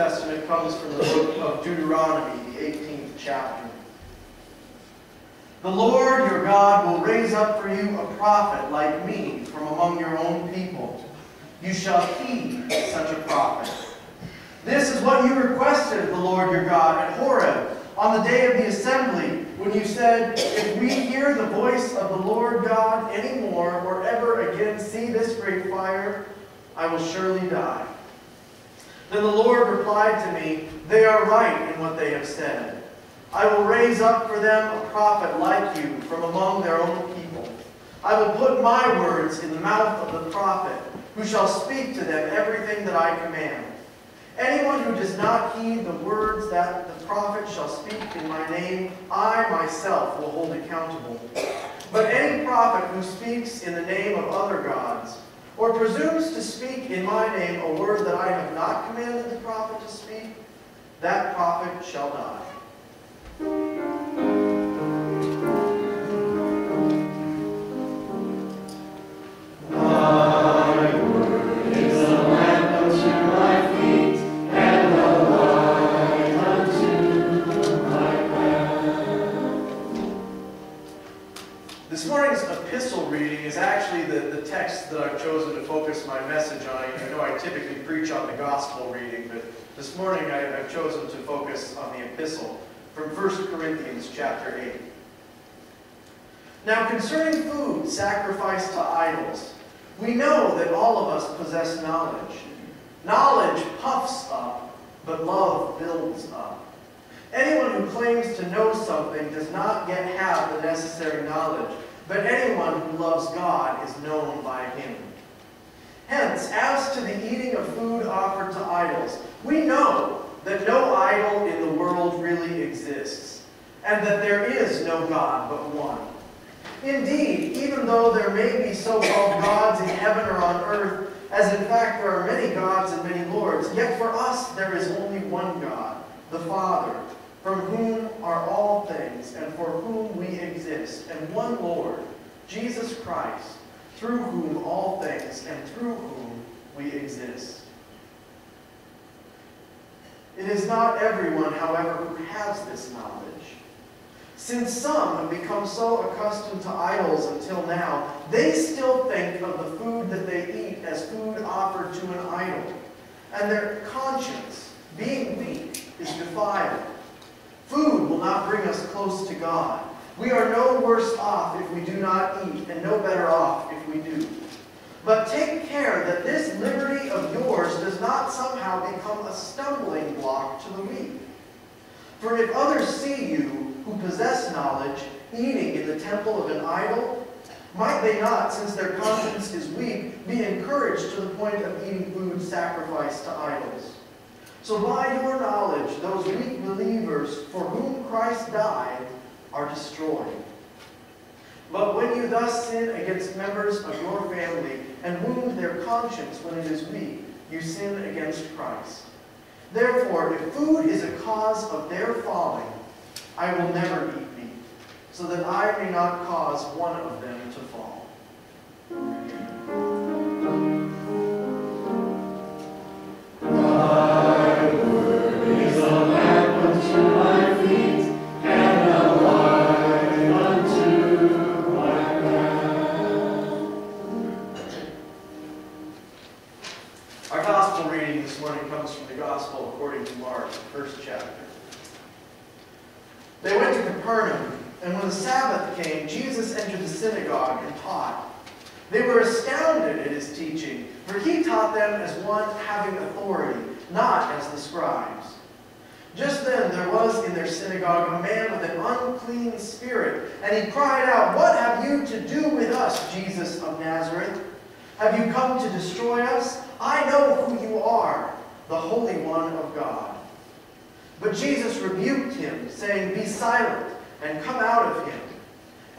Testament comes from the book of Deuteronomy, the 18th chapter. The Lord your God will raise up for you a prophet like me from among your own people. You shall heed such a prophet. This is what you requested of the Lord your God at Horeb on the day of the assembly, when you said, if we hear the voice of the Lord God any more, or ever again see this great fire, I will surely die. Then the Lord replied to me, they are right in what they have said. I will raise up for them a prophet like you from among their own people. I will put my words in the mouth of the prophet, who shall speak to them everything that I command. Anyone who does not heed the words that the prophet shall speak in my name, I myself will hold accountable. But any prophet who speaks in the name of other gods, or presumes to speak in my name a word that I have not commanded the prophet to speak, that prophet shall die. This morning's epistle reading is actually the text that I've chosen to focus my message on. I know I typically preach on the gospel reading, but this morning I've chosen to focus on the epistle from 1 Corinthians chapter 8. Now concerning food sacrificed to idols, we know that all of us possess knowledge. Knowledge puffs up, but love builds up. Anyone who claims to know something does not yet have the necessary knowledge, but anyone who loves God is known by him. Hence, as to the eating of food offered to idols, we know that no idol in the world really exists, and that there is no God but one. Indeed, even though there may be so-called gods in heaven or on earth, as in fact there are many gods and many lords, yet for us there is only one God, the Father, from whom are all things, and for whom we exist, and one Lord, Jesus Christ, through whom all things, and through whom we exist. It is not everyone, however, who has this knowledge. Since some have become so accustomed to idols until now, they still think of the food that they eat as food offered to an idol, and their conscience, being weak, is defiled. Food will not bring us close to God. We are no worse off if we do not eat, and no better off if we do. But take care that this liberty of yours does not somehow become a stumbling block to the weak. For if others see you, who possess knowledge, eating in the temple of an idol, might they not, since their conscience is weak, be encouraged to the point of eating food sacrificed to idols? So by your knowledge, those weak believers for whom Christ died are destroyed. But when you thus sin against members of your family and wound their conscience when it is weak, you sin against Christ. Therefore, if food is a cause of their falling, I will never eat meat, so that I may not cause one of them to fall. Our gospel reading this morning comes from the Gospel according to Mark, the first chapter. They went to Capernaum, and when the Sabbath came, Jesus entered the synagogue and taught. They were astounded at his teaching, for he taught them as one having authority, not as the scribes. Just then there was in their synagogue a man with an unclean spirit, and he cried out, "What have you to do with us, Jesus of Nazareth? Have you come to destroy us? I know who you are, the Holy One of God." But Jesus rebuked him, saying, "Be silent, and come out of him."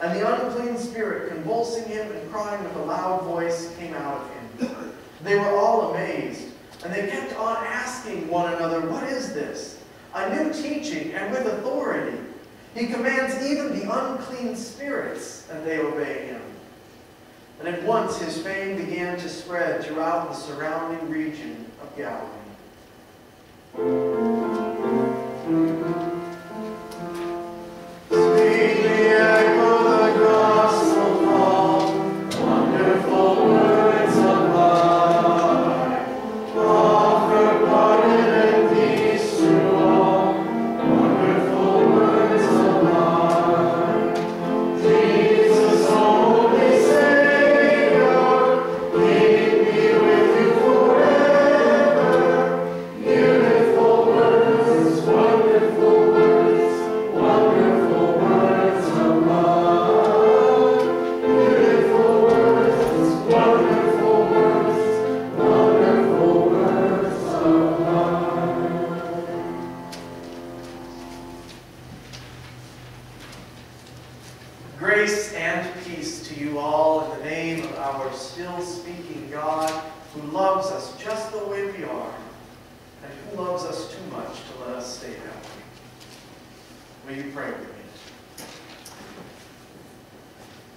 And the unclean spirit, convulsing him and crying with a loud voice, came out of him. They were all amazed, and they kept on asking one another, "What is this? A new teaching, and with authority. He commands even the unclean spirits, and they obey him." And at once his fame began to spread throughout the surrounding region of Galilee.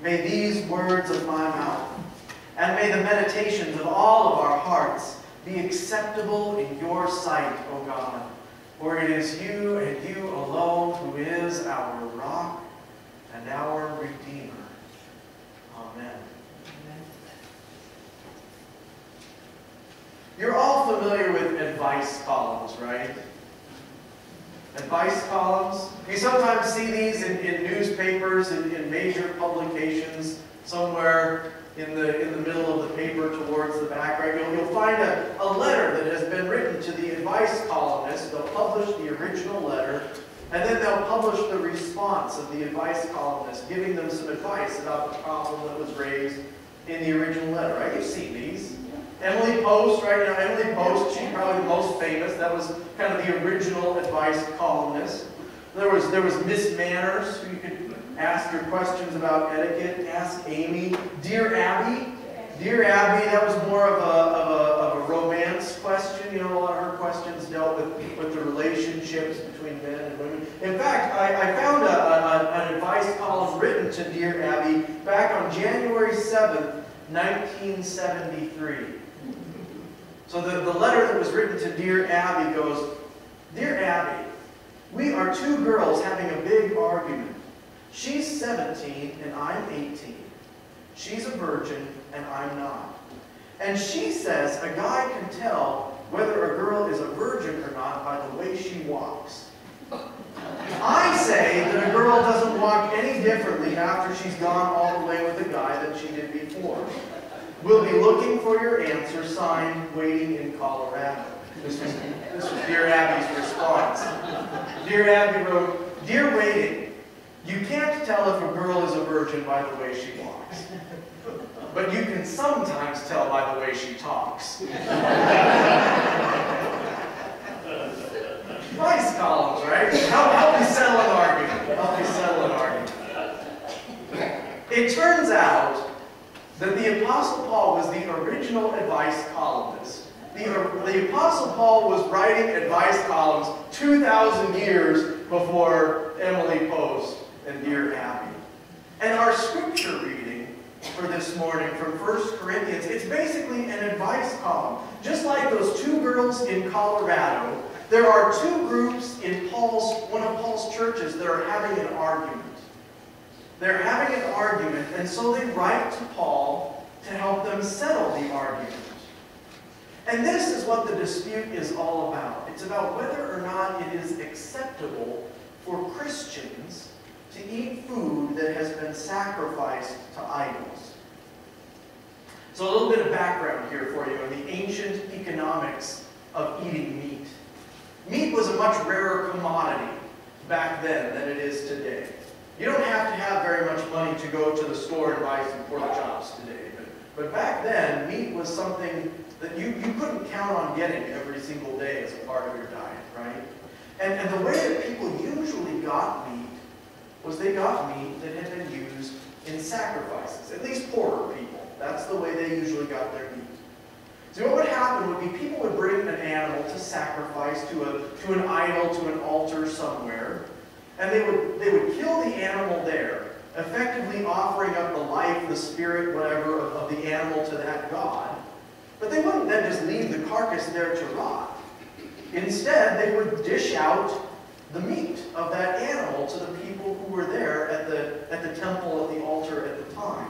may these words of my mouth and may the meditations of all of our hearts be acceptable in your sight, O God. For it is you and you alone who is our rock and our Redeemer. Amen. You're all familiar with advice columns, right? Advice columns. You sometimes see these in newspapers, in major publications, somewhere in the middle of the paper towards the back, right? You'll find a letter that has been written to the advice columnist. They'll publish the original letter, and then they'll publish the response of the advice columnist, giving them some advice about the problem that was raised in the original letter, right? You've seen these. Emily Post, right now, Emily Post, she's probably the most famous. That was kind of the original advice columnist. There was Miss Manners, who you could ask your questions about etiquette. Ask Amy. Dear Abby. Dear Abby, that was more of a romance question. You know, a lot of her questions dealt with the relationships between men and women. In fact, I found an advice column written to Dear Abby back on January 7th, 1973. So the letter that was written to Dear Abby goes, Dear Abby, we are two girls having a big argument. She's 17 and I'm 18. She's a virgin and I'm not. And she says a guy can tell whether a girl is a virgin or not by the way she walks. I say that a girl doesn't walk any differently after she's gone all the way with a guy than she did before. We'll be looking for your answer, signed, Waiting in Colorado. This was Dear Abby's response. Dear Abby wrote, Dear Waiting, you can't tell if a girl is a virgin by the way she walks. But you can sometimes tell by the way she talks. Nice columns, right? Help me settle an argument. Help me settle an argument. It turns out that the Apostle Paul was the original advice columnist. The Apostle Paul was writing advice columns 2,000 years before Emily Post and Dear Abby. And our scripture reading for this morning from 1 Corinthians, it's basically an advice column. Just like those two girls in Colorado, there are two groups in one of Paul's churches that are having an argument. They're having an argument, and so they write to Paul to help them settle the argument. And this is what the dispute is all about. It's about whether or not it is acceptable for Christians to eat food that has been sacrificed to idols. So a little bit of background here for you on the ancient economics of eating meat. Meat was a much rarer commodity back then than it is today. You don't have to have very much money to go to the store and buy some pork chops today. But back then, meat was something that you couldn't count on getting every single day as a part of your diet, right? And the way that people usually got meat was they got meat that had been used in sacrifices. At least poorer people. That's the way they usually got their meat. So what would happen would be people would bring an animal to sacrifice to an idol, to an altar somewhere. And they would kill the animal there, effectively offering up the life, the spirit, whatever, of the animal to that god. But they wouldn't then just leave the carcass there to rot. Instead, they would dish out the meat of that animal to the people who were there at the temple, at the altar at the time.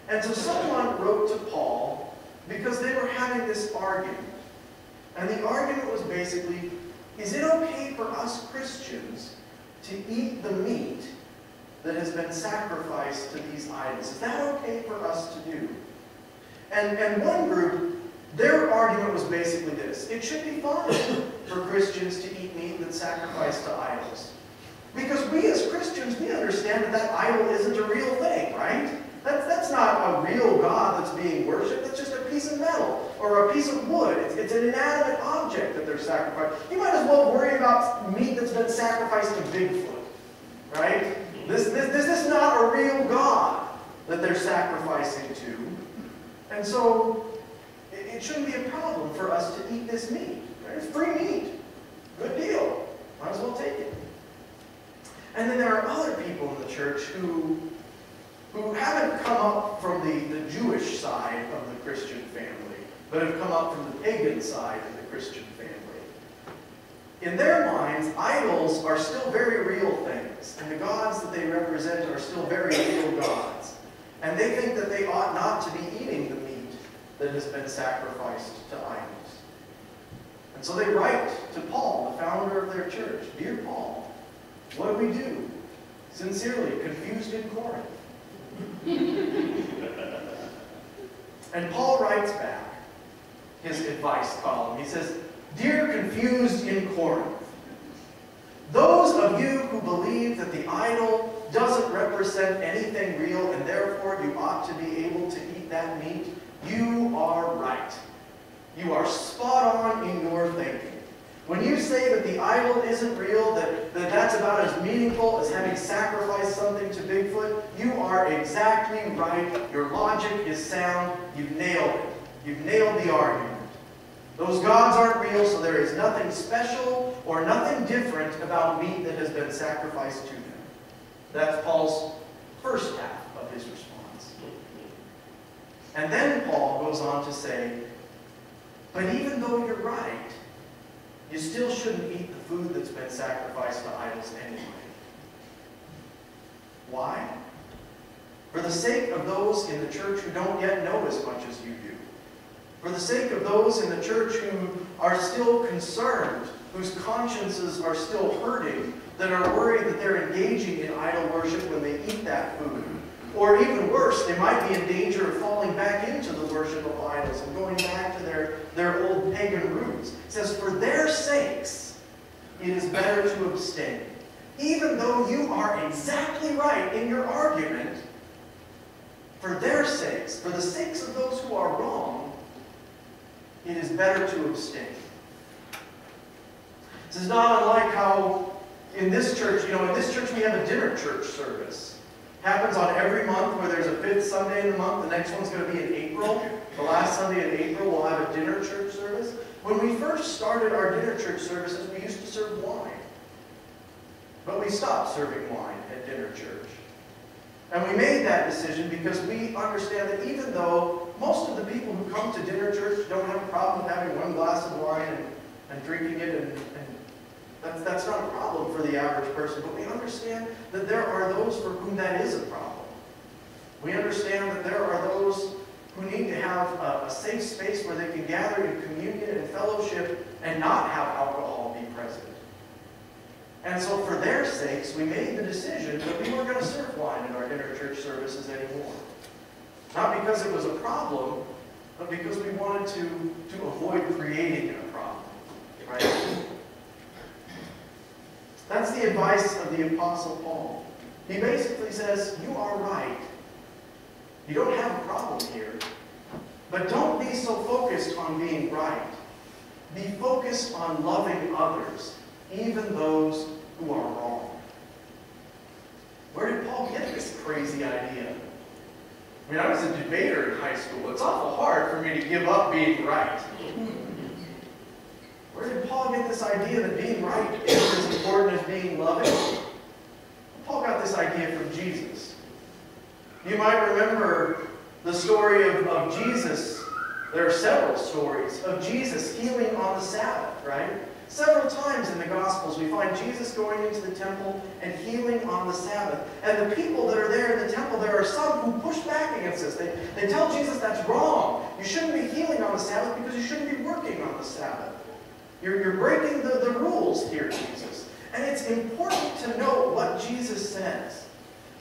And so someone wrote to Paul because they were having this argument. And the argument was basically, is it okay for us Christians to eat the meat that has been sacrificed to these idols? Is that okay for us to do? And one group, their argument was basically this. It should be fine for Christians to eat meat that's sacrificed to idols. Because we as Christians, we understand that idol isn't a real thing, right? That's not a real God that's being worshipped. That's just a piece of metal or a piece of wood. It's an inanimate object that they're sacrificing. You might as well worry about meat that's been sacrificed to Bigfoot, right? This is not a real God that they're sacrificing to. And so it shouldn't be a problem for us to eat this meat. Right? It's free meat. Good deal. Might as well take it. And then there are other people in the church who who haven't come up from the Jewish side of the Christian family, but have come up from the pagan side of the Christian family. In their minds, idols are still very real things, and the gods that they represent are still very real gods. And they think that they ought not to be eating the meat that has been sacrificed to idols. And so they write to Paul, the founder of their church, "Dear Paul, what do we do? Sincerely, confused in Corinth." And Paul writes back his advice column. He says, "Dear confused in Corinth, those of you who believe that the idol doesn't represent anything real and therefore you ought to be able to eat that meat, you are right. You are spot on in your thinking. When you say that the idol isn't real, that's about as meaningful as having sacrificed something to Bigfoot, you are exactly right. Your logic is sound. You've nailed it. You've nailed the argument. Those gods aren't real, so there is nothing special or nothing different about meat that has been sacrificed to them." That's Paul's first half of his response. And then Paul goes on to say, "But even though you're right, you still shouldn't eat the food that's been sacrificed to idols anyway." Why? For the sake of those in the church who don't yet know as much as you do. For the sake of those in the church who are still concerned, whose consciences are still hurting, that are worried that they're engaging in idol worship when they eat that food. Or even worse, they might be in danger of falling back into the worship of idols and going back to their old pagan roots. It says, for their sakes, it is better to abstain. Even though you are exactly right in your argument, for their sakes, for the sakes of those who are wrong, it is better to abstain. This is not unlike how in this church, in this church we have a dinner church service. Happens on every month where there's a fifth Sunday in the month. The next one's going to be in April. The last Sunday in April we'll have a dinner church service. When we first started our dinner church services, we used to serve wine. But we stopped serving wine at dinner church. And we made that decision because we understand that even though most of the people who come to dinner church don't have a problem with having one glass of wine and drinking it, and that's not a problem for the average person, but we understand that there are those for whom that is a problem. We understand that there are those who need to have a safe space where they can gather in communion and fellowship and not have alcohol be present. And so for their sakes, we made the decision that we weren't going to serve wine in our dinner church services anymore. Not because it was a problem, but because we wanted to avoid creating a problem. Right? That's the advice of the Apostle Paul. He basically says, you are right. You don't have a problem here. But don't be so focused on being right. Be focused on loving others, even those who are wrong. Where did Paul get this crazy idea? I mean, I was a debater in high school. It's awful hard for me to give up being right. Where did Paul get this idea that being right is as important as being loving? Paul got this idea from Jesus. You might remember the story of Jesus. There are several stories of Jesus healing on the Sabbath, right? Several times in the Gospels we find Jesus going into the temple and healing on the Sabbath. And the people that are there in the temple, there are some who push back against this. They tell Jesus that's wrong. You shouldn't be healing on the Sabbath because you shouldn't be working on the Sabbath. You're breaking the rules here, Jesus. And it's important to know what Jesus says.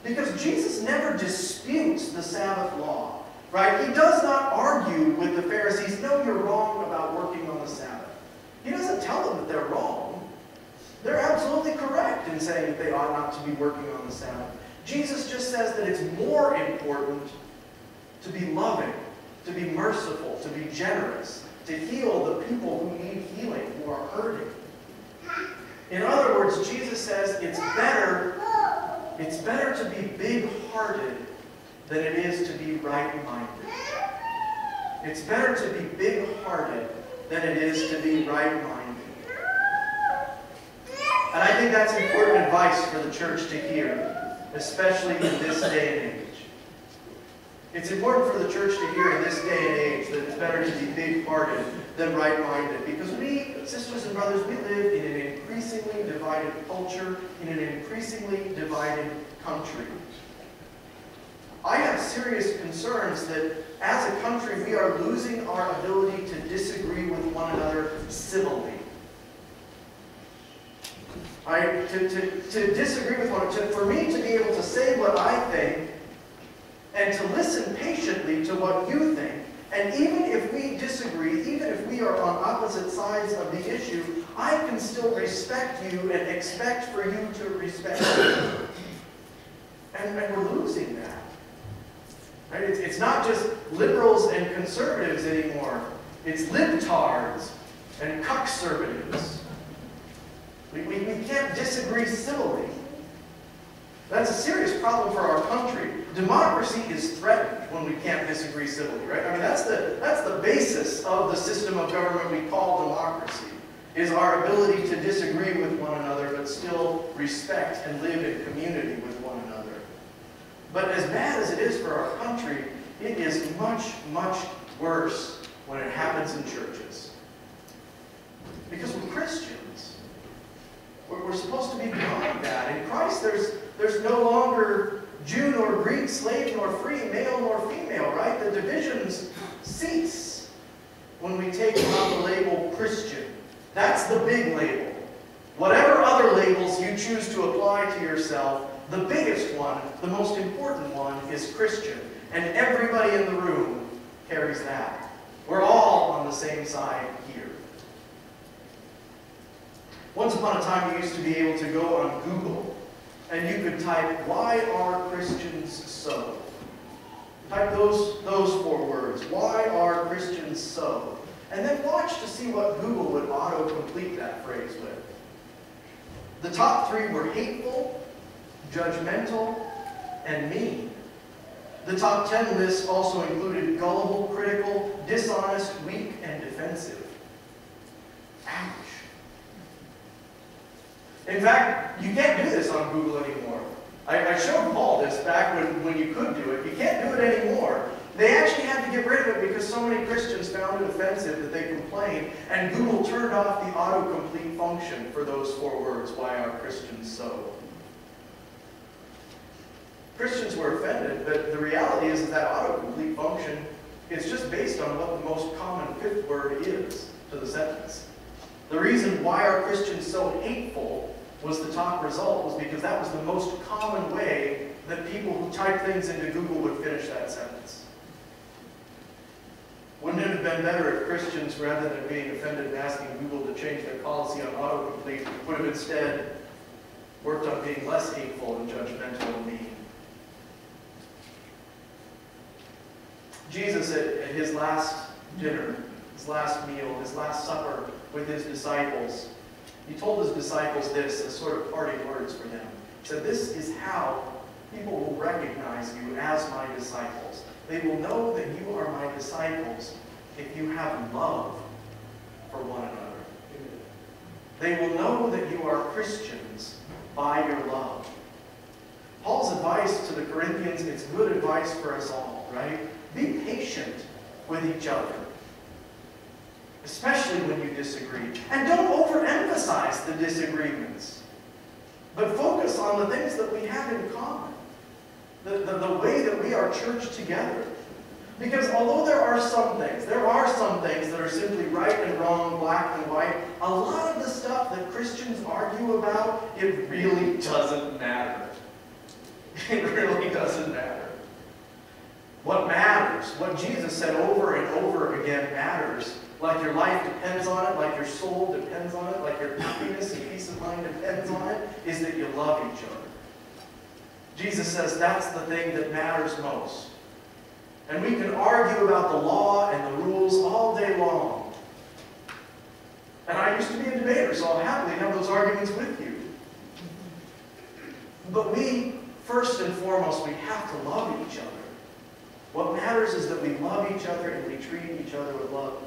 Because Jesus never disputes the Sabbath law. Right? He does not argue with the Pharisees, no, you're wrong about working on the Sabbath. He doesn't tell them that they're wrong. They're absolutely correct in saying that they ought not to be working on the Sabbath. Jesus just says that it's more important to be loving, to be merciful, to be generous, to heal the people who need healing, who are hurting. In other words, Jesus says it's better to be big-hearted than it is to be right-minded. It's better to be big-hearted than it is to be right-minded. And I think that's important advice for the church to hear, especially in this day and age. It's important for the church to hear in this day and age that it's better to be big-hearted than right-minded, because we, sisters and brothers, we live in an increasingly divided culture, in an increasingly divided country. I have serious concerns that as a country we are losing our ability to disagree with one another civilly. To disagree with one another, for me to be able to say what I think and to listen patiently to what you think, and even if we disagree, even if we are on opposite sides of the issue, I can still respect you and expect for you to respect me. And we're losing that. Right? It's not just liberals and conservatives anymore. It's libtards and cuckservatives. We can't disagree civilly. That's a serious problem for our country. Democracy is threatened when we can't disagree civilly, right? I mean, that's the basis of the system of government we call democracy, is our ability to disagree with one another but still respect and live in community with one another. But as bad as it is for our country, it is much, much worse when it happens in churches. Because we're Christians. We're supposed to be beyond that. In Christ, there's no longer Jew nor Greek, slave nor free, male nor female, right? The divisions cease when we take on the label Christian. That's the big label. Whatever other labels you choose to apply to yourself, the biggest one, the most important one, is Christian. And everybody in the room carries that. We're all on the same side here. Once upon a time, you used to be able to go on Google and you could type, "Why are Christians so?" Type those 4 words. Why are Christians so? And then watch to see what Google would auto-complete that phrase with. The top 3 were hateful, judgmental, and mean. The top 10 list also included gullible, critical, dishonest, weak, and defensive. Ouch. In fact, you can't do this on Google anymore. I showed Paul this back when you could do it. You can't do it anymore. They actually had to get rid of it because so many Christians found it offensive that they complained, and Google turned off the autocomplete function for those 4 words, "Why are Christians so?" Christians were offended, but the reality is that autocomplete function is just based on what the most common 5th word is to the sentence. The reason "Why are Christians so hateful" was the top result was because that was the most common way that people who type things into Google would finish that sentence. Wouldn't it have been better if Christians, rather than being offended and asking Google to change their policy on autocomplete, would have instead worked on being less hateful and judgmental and mean? Jesus, at his last dinner, his last meal, his last supper with his disciples, he told his disciples this as sort of parting words for them. He said, "This is how people will recognize you as my disciples. They will know that you are my disciples if you have love for one another. They will know that you are Christians by your love." Paul's advice to the Corinthians, it's good advice for us all, right? Be patient with each other, especially when you disagree. And don't overemphasize the disagreements, but focus on the things that we have in common, the way that we are church together. Because although there are some things that are simply right and wrong, black and white, a lot of the stuff that Christians argue about, it really doesn't matter. It really doesn't matter. What matters, what Jesus said over and over again matters, like your life depends on it, like your soul depends on it, like your happiness and peace of mind depends on it, is that you love each other. Jesus says that's the thing that matters most. And we can argue about the law and the rules all day long. And I used to be a debater, so I'll happily have those arguments with you. But first and foremost, we have to love each other. What matters is that we love each other and we treat each other with love.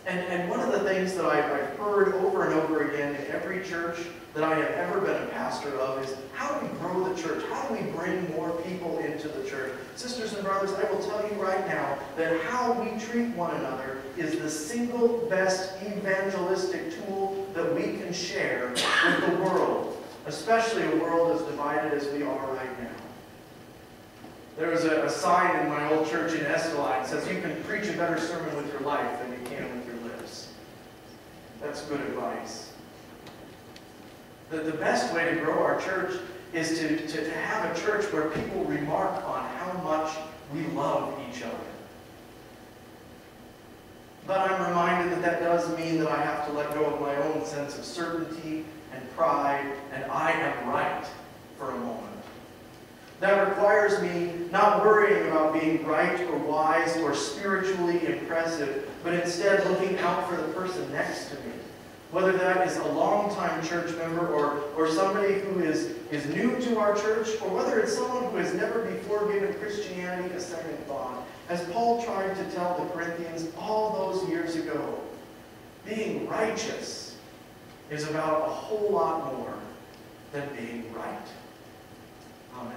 And one of the things that I've heard over and over again in every church that I have ever been a pastor of is, how do we grow the church? How do we bring more people into the church? Sisters and brothers, I will tell you right now that how we treat one another is the single best evangelistic tool that we can share with the world, especially a world as divided as we are right now. There was a sign in my old church in Esteli that says, you can preach a better sermon with your life than you can with your lips. That's good advice. The best way to grow our church is to have a church where people remark on how much we love each other. But I'm reminded that does mean that I have to let go of my own sense of certainty and pride, and I am right for a moment. That requires me not worrying about being right or wise or spiritually impressive, but instead looking out for the person next to me. Whether that is a longtime church member or somebody who is new to our church, or whether it's someone who has never before given Christianity a second thought. As Paul tried to tell the Corinthians all those years ago, being righteous is about a whole lot more than being right. Amen.